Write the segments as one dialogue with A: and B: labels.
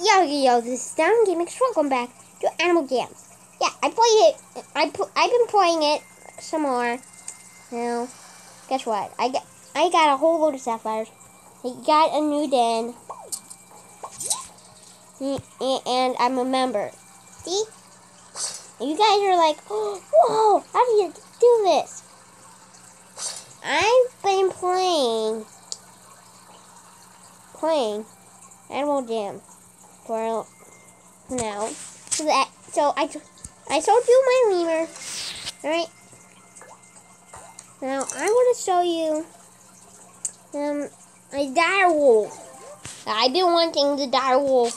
A: Yo, this is Down Gaming. Welcome back to Animal Jam. Yeah, I played it. I've been playing it some more. Now, guess what? I got a whole load of sapphires. I got a new den, and I'm a member. See? And you guys are like, oh, whoa! How do you do this? I've been playing Animal Jam for now. So I sold you my lemur. Alright. Now I want to show you a dire wolf. I've been wanting the dire wolf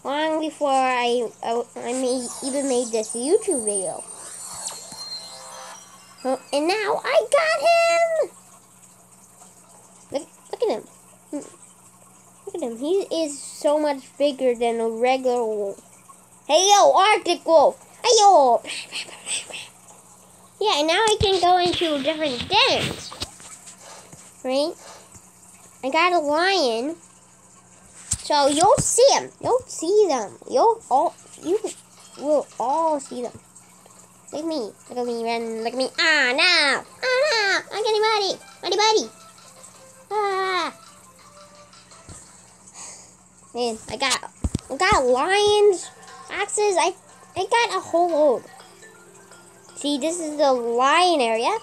A: long before I even made this YouTube video. And now I got him. Look at him. Look at him. He is so much bigger than a regular wolf. Hey, yo, Arctic wolf. Hey, yo. Yeah, and now I can go into different dens. Right? I got a lion. So you'll see them. You'll see them. You will all see them. Look at me. Look at me, run. Look at me. Ah, no. Ah, no. I'm getting muddy. Muddy. Ah. Man, I got lions, foxes. I got a whole load. See, this is the lion area.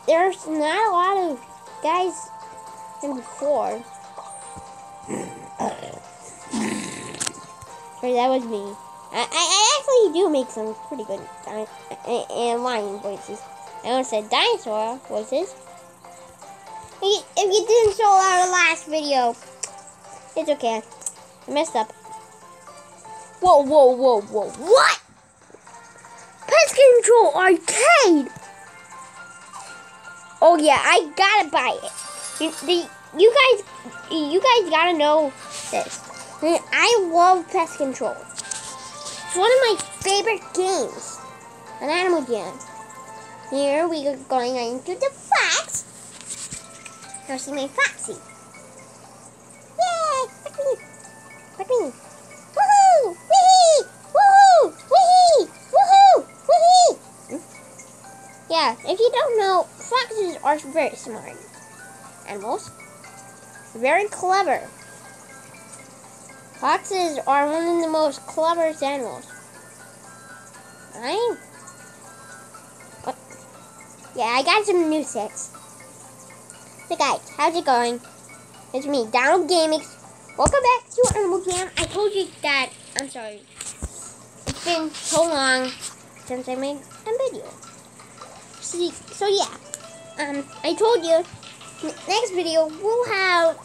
A: There's not a lot of guys than before. Sorry, that was me. I actually do make some pretty good and lion voices. I almost said dinosaur voices. If you didn't show our last video, it's okay. I messed up. Whoa. What? Pest Control Arcade! Oh yeah, I gotta buy it. You guys gotta know this. I love Pest Control. It's one of my favorite games on Animal Jam. Here we are going into the fox. Now see my foxy. Yay! Look at me. Woohoo! Wee! Woohoo! Wee! Woohoo! Wee! Yeah, if you don't know, foxes are very smart animals. Very clever. Foxes are one of the most cleverest animals. Right? Yeah, I got some new sets. Hey guys, how's it going? It's me, Donald Gaming. Welcome back to Animal Jam. I told you that, I'm sorry. It's been so long since I made a video. See, so yeah, I told you, next video we'll have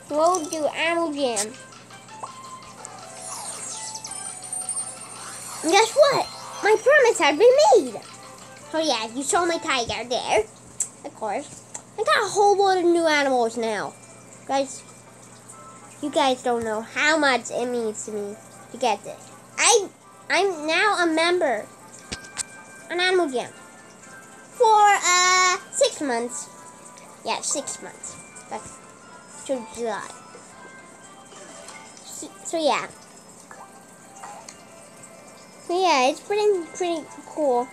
A: we'll do Animal Jam. And guess what? My promise has been made. So yeah, you saw my tiger there, of course. I got a whole lot of new animals now. Guys, you guys don't know how much it means to me to get this. I'm now a member on Animal Jam for 6 months. Yeah, 6 months. That's to July. So yeah. So yeah, it's pretty cool.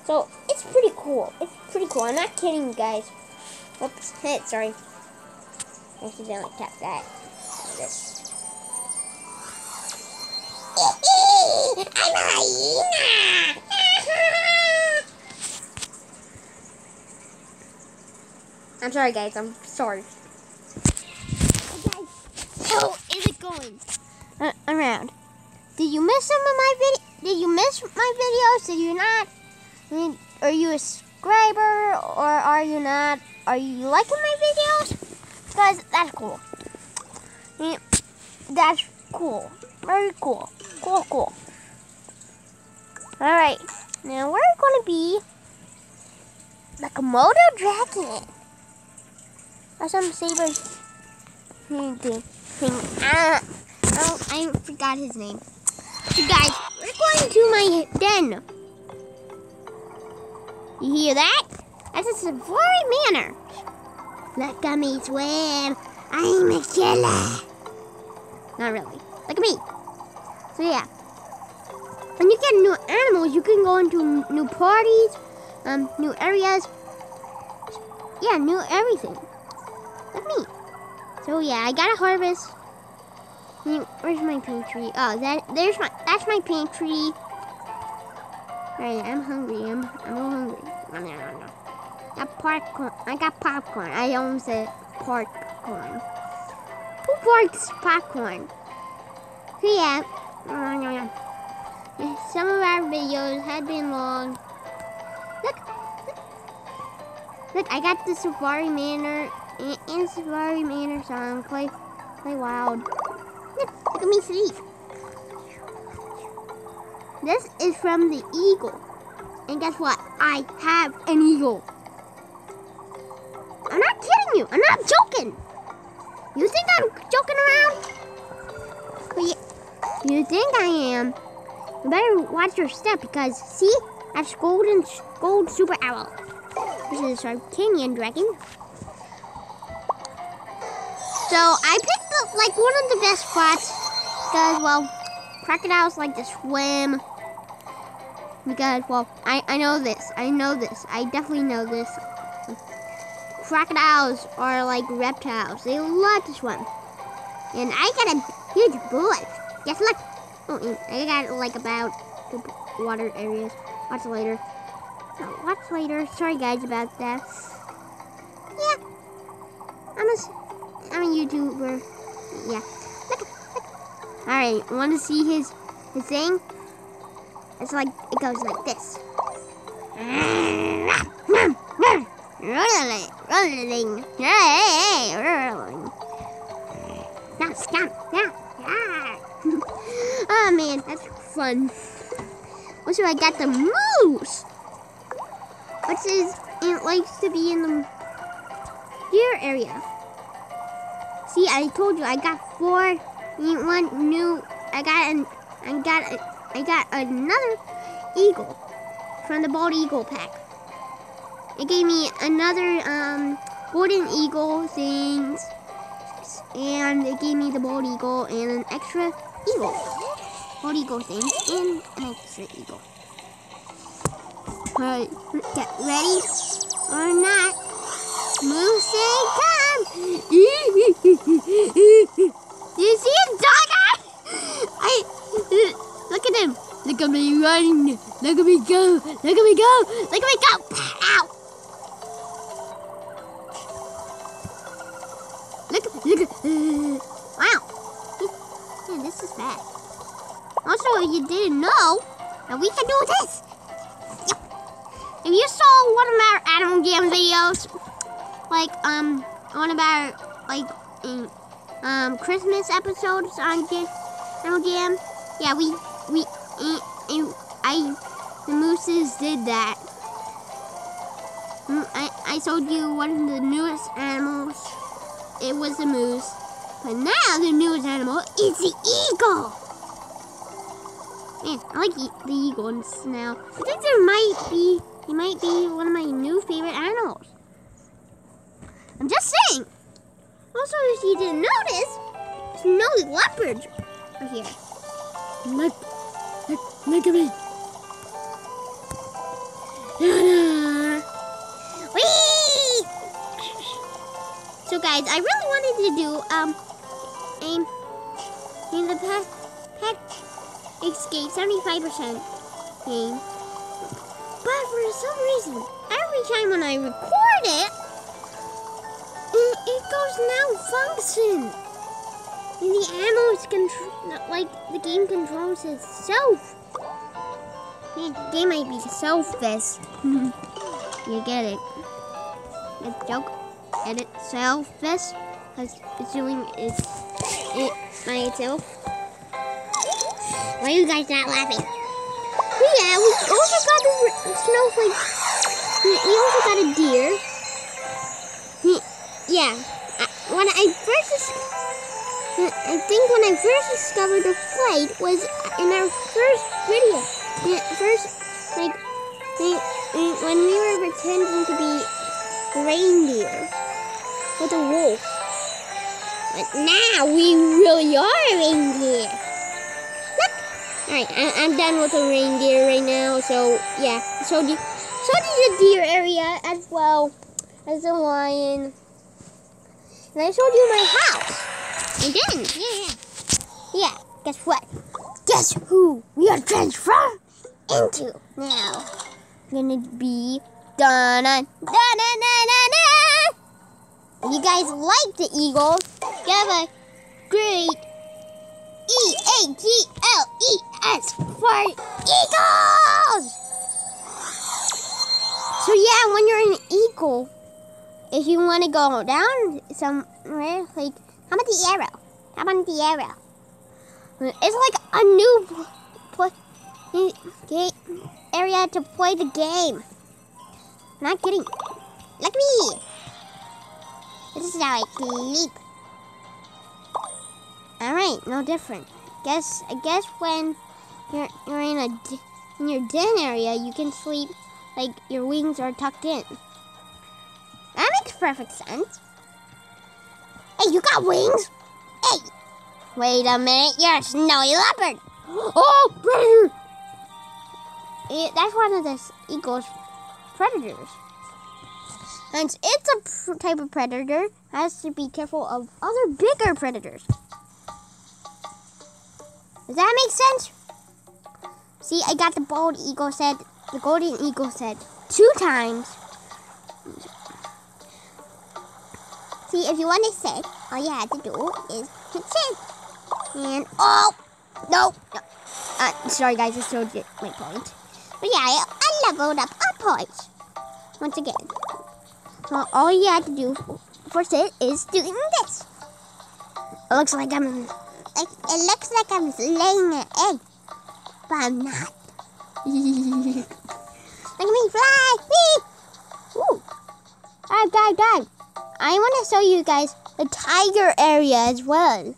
A: So it's pretty cool. It's pretty cool. I'm not kidding, you guys. Oops. Hey, sorry. I accidentally tapped that. This. I'm a hyena. I'm sorry, guys. I'm sorry. Hey, guys. How is it going around? Did you miss some of my Did you miss my videos? Did you not? Are you a subscriber or are you not? Are you liking my videos? Because that's cool. That's cool. Very cool. Cool. Alright. Now we're going to be the Komodo dragon. Or some saber thing. I forgot his name. So guys, we're going to my den. You hear that? That's a Safari Manor. Look at me swim. I'm a killer. Not really. Look at me. So yeah. When you get new animals, you can go into new parties, new areas. Yeah, new everything. Look at me. So yeah, I gotta harvest. Where's my pantry? Oh, that's my pantry. Alright, I'm hungry. I'm hungry. I got popcorn. I almost said popcorn. Who barks popcorn? So yeah. Some of our videos have been long. Look, I got the Safari Manor and Safari Manor song. Play wild. Look at me sleep. This is from the eagle. And guess what? I have an eagle. I'm not kidding you. I'm not joking. You think I'm joking around? But you think I am. You better watch your step because, see? That's gold super arrow. This is our Kenyan dragon. So I picked one of the best spots because, well, crocodiles like to swim. Because, well, I know this. I definitely know this. Crocodiles are like reptiles. They love to swim. And I got a huge bullet. Yes, look. Oh, I got like about the water areas. Watch later. Watch later. Sorry guys about that. Yeah. I'm a YouTuber. Yeah. Look. Alright, want to see his thing? It's like, it goes like this. Rolling. Now stop. Yeah. Oh man, that's fun. Also, I got the moose. It likes to be in the deer area. See, I told you I got 4. One new. I got another eagle from the bald eagle pack. It gave me another golden eagle things, and it gave me the bald eagle and an extra eagle. Bald eagle thing and an extra eagle. Alright, get ready or not. Moose time! Do you see him, dogger? Look at him. Look at me run. Look at me go. Look at me go. Look at me go. Ow. Look. Wow. Man, this is bad. Also, if you didn't know, that we can do this. Yep. If you saw one of our Animal Jam videos, like, one of our, like, Christmas episodes on Animal Jam, yeah, the mooses did that. I showed you one of the newest animals. It was the moose. But now the newest animal is the eagle. Man, I like the eagles now. I think he might be one of my new favorite animals. I'm just saying. Also, if you didn't notice, there's no leopards are here. Look at me. Whee! So guys, I really wanted to do the pet escape 75% game. But for some reason, every time when I record it, it goes malfunction. And the animals the game controls itself. Man, the game might be selfish. You get it. It's a joke. Get it? Selfish. Because it's doing it by itself. Why are you guys not laughing? But yeah, we also got a snowflake. We also got a deer. Yeah. When I think when I first discovered the flight was in our first video. When we were pretending to be reindeer with a wolf. But now we really are a reindeer. Look. Alright, I'm done with the reindeer right now. So, yeah. So did the deer area as well as the lion. And I showed you my house. And then, yeah. Guess what? Guess who we are transformed into now? Gonna be dun-dun, dun-dun-dun-dun-dun. If you guys like the Eagles, give a great EAGLES for Eagles! So yeah, when you're an eagle, if you want to go down somewhere, like, how about the arrow? How about the arrow? It's like a new area to play the game. Not kidding. Look at me. This is how I sleep. Alright, no different. I guess when you're in your den area, you can sleep like your wings are tucked in. That makes perfect sense. Hey, you got wings? Hey, wait a minute, you're a snowy leopard. Oh, predator! That's one of the eagle's predators. And it's a type of predator, has to be careful of other bigger predators. Does that make sense? See, I got the golden eagle said 2 times. See, if you want to say, all you had to do is to say. And, oh, no. Sorry guys, I showed you my point. But yeah, I leveled up a point. Once again. So all you had to do for it is doing this. It looks like I'm laying an egg, but I'm not. Look at me fly! Whee! Ooh! Alright, I want to show you guys the tiger area as well.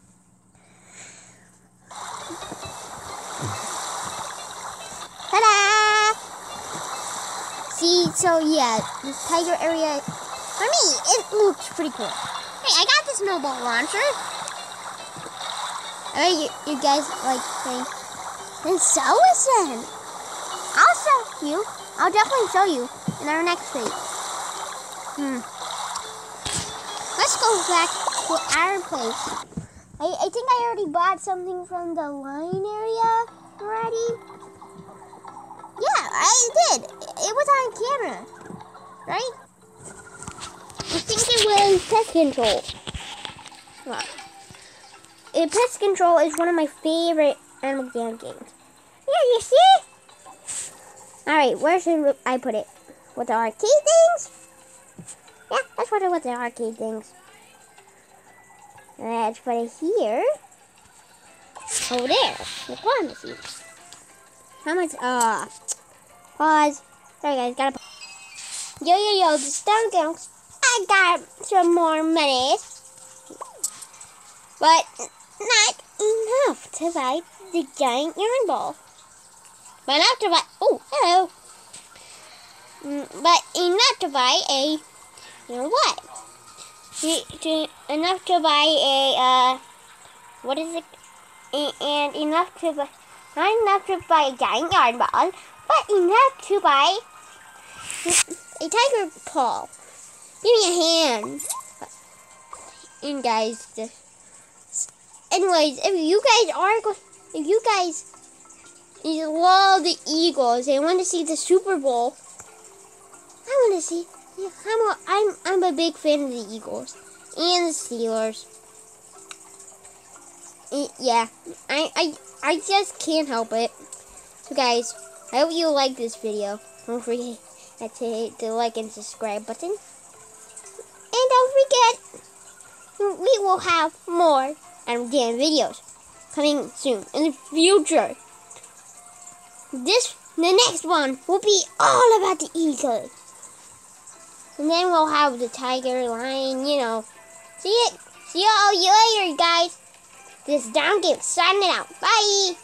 A: Ta-da! See, so yeah, this tiger area, for me, it looks pretty cool. Hey, I got this snowball launcher. Alright, you guys like saying, then show us then. I'll show you. I'll definitely show you in our next video. Let's go back to our place. I think I already bought something from the lion area already. Yeah, I did. It was on camera, right? I think it was Pest Control. Wow. Pest Control is one of my favorite Animal Jam games. Yeah, you see? Alright, where should I put it? With the arcade things? Yeah, let's put it with the arcade things. Let's put it here. Over there. The pharmacy. How much? Pause. Sorry guys, gotta pause. Yo, just down girls. I got some more money. But not enough to buy the giant yarn ball. But enough to buy, oh, hello. But enough to buy a, you know what? Enough to buy a, what is it? And enough to buy, not enough to buy a giant yarn ball, but enough to buy a tiger paw. Give me a hand. And guys, anyways, if you guys love the Eagles and want to see the Super Bowl, I want to see. Yeah, I'm a big fan of the Eagles and the Steelers. Yeah, I just can't help it. So guys, I hope you like this video. Don't forget to hit the like and subscribe button. And don't forget, we will have more Animal Jam videos coming soon in the future. The next one will be all about the Eagles. And then we'll have the tiger, lion, you know. See you all later, guys. This is Down Game signing out. Bye.